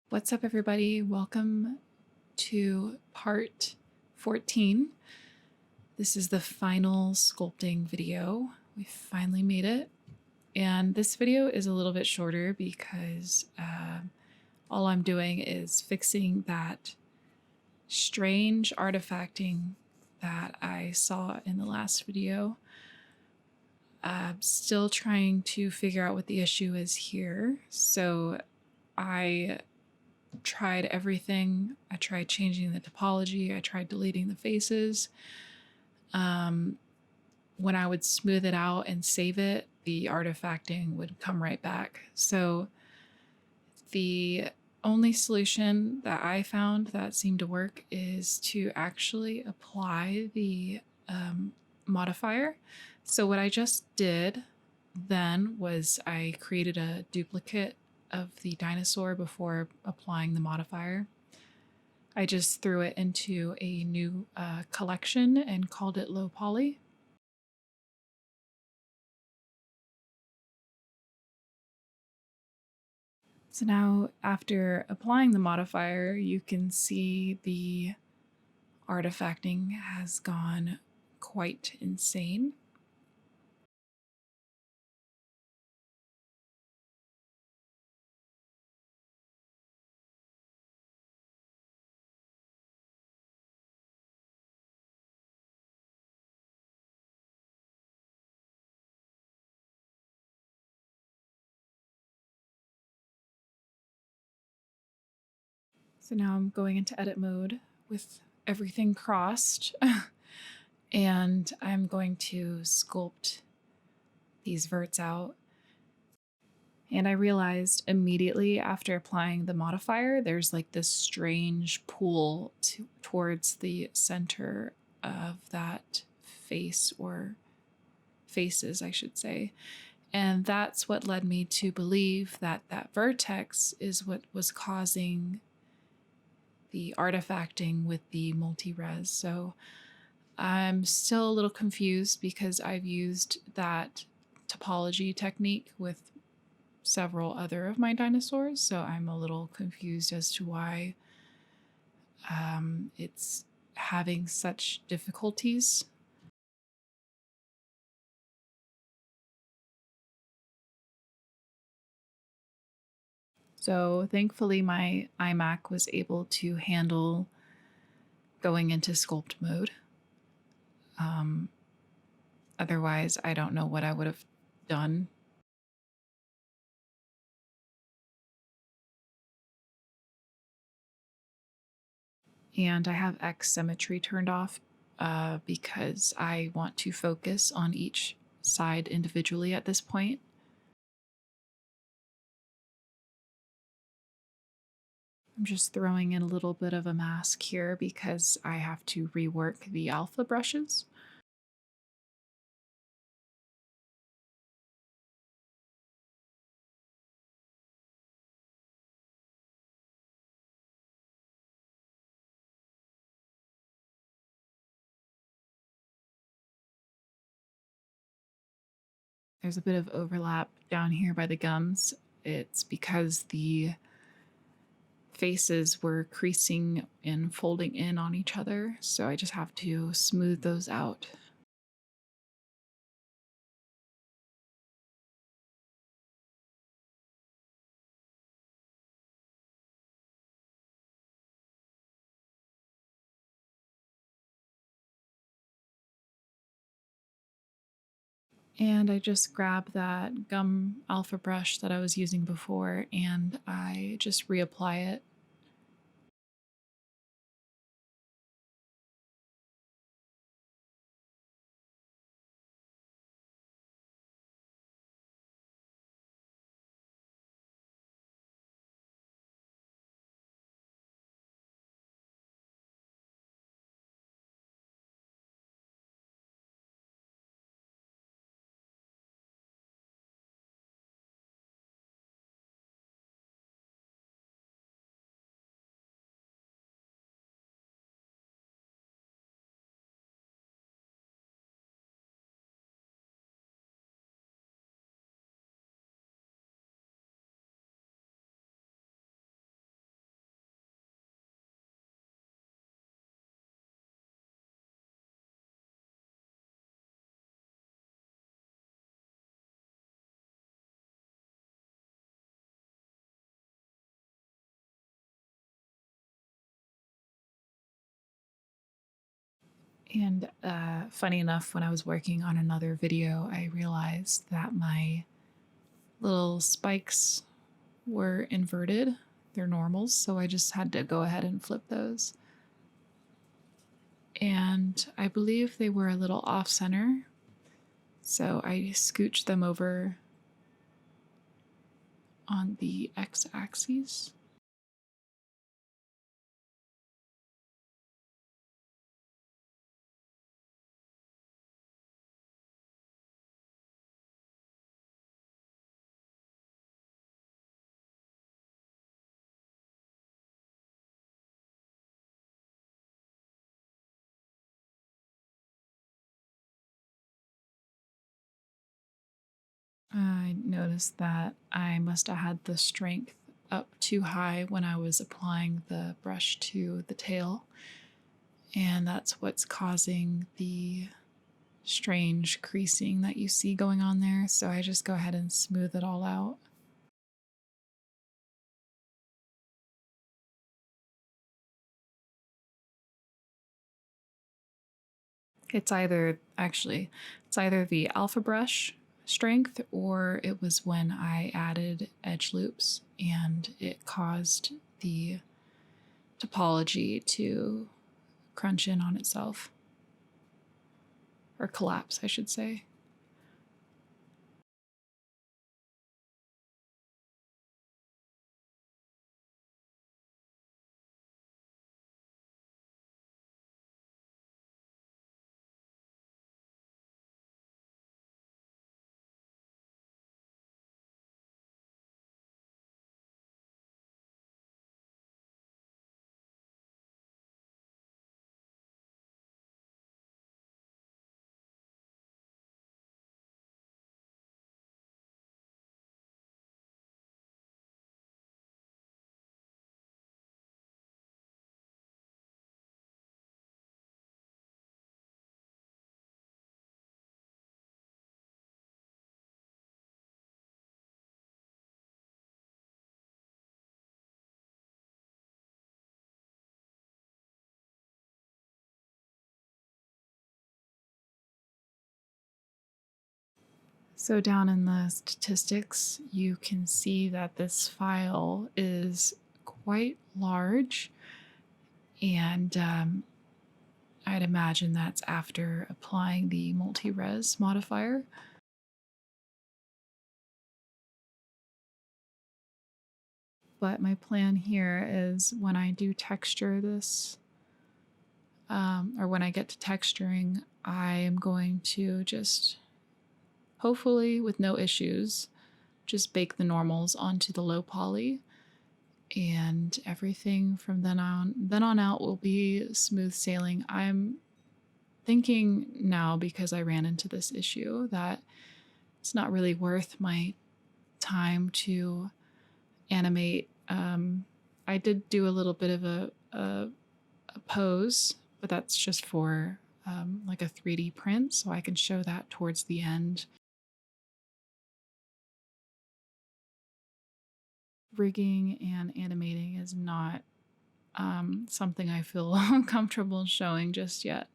What's up, everybody? Welcome to part 14. This is the final sculpting video. We finally made it. And this video is a little bit shorter because all I'm doing is fixing that strange artifacting that I saw in the last video. Still trying to figure out what the issue is here. So I tried everything. I tried changing the topology. I tried deleting the faces. When I would smooth it out and save it, the artifacting would come right back. So the only solution that I found that seemed to work is to actually apply the modifier. So what I just did then was I created a duplicate of the dinosaur before applying the modifier. I just threw it into a new collection and called it low poly. So now after applying the modifier, you can see the artifacting has gone quite insane. So now I'm going into edit mode with everything crossed and I'm going to sculpt these verts out. And I realized immediately after applying the modifier, there's like this strange pull towards the center of that face, or faces, I should say. And that's what led me to believe that that vertex is what was causing the artifacting with the multi-res. So I'm still a little confused because I've used that topology technique with several other of my dinosaurs, so I'm a little confused as to why it's having such difficulties. So thankfully my iMac was able to handle going into sculpt mode. Otherwise, I don't know what I would have done. And I have X symmetry turned off because I want to focus on each side individually at this point. I'm just throwing in a little bit of a mask here because I have to rework the alpha brushes. There's a bit of overlap down here by the gums. It's because the faces were creasing and folding in on each other, so I just have to smooth those out. And I just grab that gum alpha brush that I was using before and I just reapply it. And funny enough, when I was working on another video, I realized that my little spikes were inverted. They're normals, so I just had to go ahead and flip those. And I believe they were a little off center, so I scooched them over on the x-axis. I noticed that I must have had the strength up too high when I was applying the brush to the tail, and that's what's causing the strange creasing that you see going on there. So I just go ahead and smooth it all out. It's either the alpha brush strength, or it was when I added edge loops and it caused the topology to crunch in on itself, or collapse, I should say. So down in the statistics, you can see that this file is quite large, and I'd imagine that's after applying the multi-res modifier. But my plan here is when I do texture this, or when I get to texturing, I am going to just, hopefully with no issues, just bake the normals onto the low poly, and everything from then on out will be smooth sailing. I'm thinking now, because I ran into this issue, that it's not really worth my time to animate. I did do a little bit of a pose, but that's just for like a 3D print, so I can show that towards the end. Rigging and animating is not something I feel comfortable showing just yet.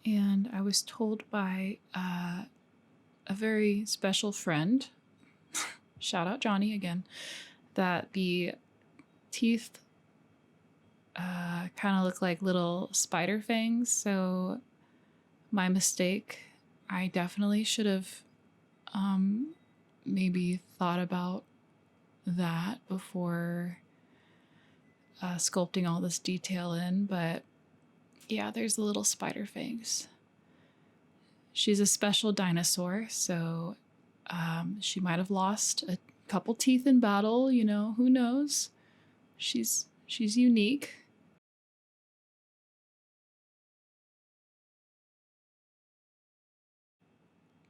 And I was told by a very special friend, shout out Johnny again, that the teeth kind of look like little spider fangs. So my mistake. I definitely should have maybe thought about that before sculpting all this detail in, but yeah, there's the little spider fangs. She's a special dinosaur, so she might have lost a couple teeth in battle, you know, who knows? She's unique.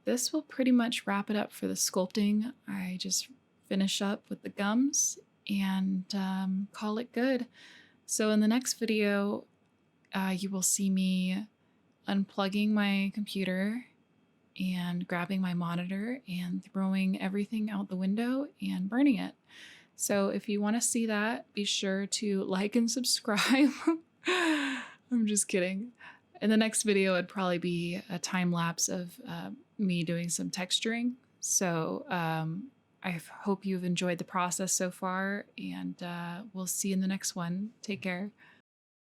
This will pretty much wrap it up for the sculpting. I just finish up with the gums and call it good. So in the next video, you will see me unplugging my computer and grabbing my monitor and throwing everything out the window and burning it. So if you want to see that, be sure to like and subscribe. I'm just kidding. In the next video, it'd probably be a time lapse of me doing some texturing. So I hope you've enjoyed the process so far, and we'll see you in the next one. Take care.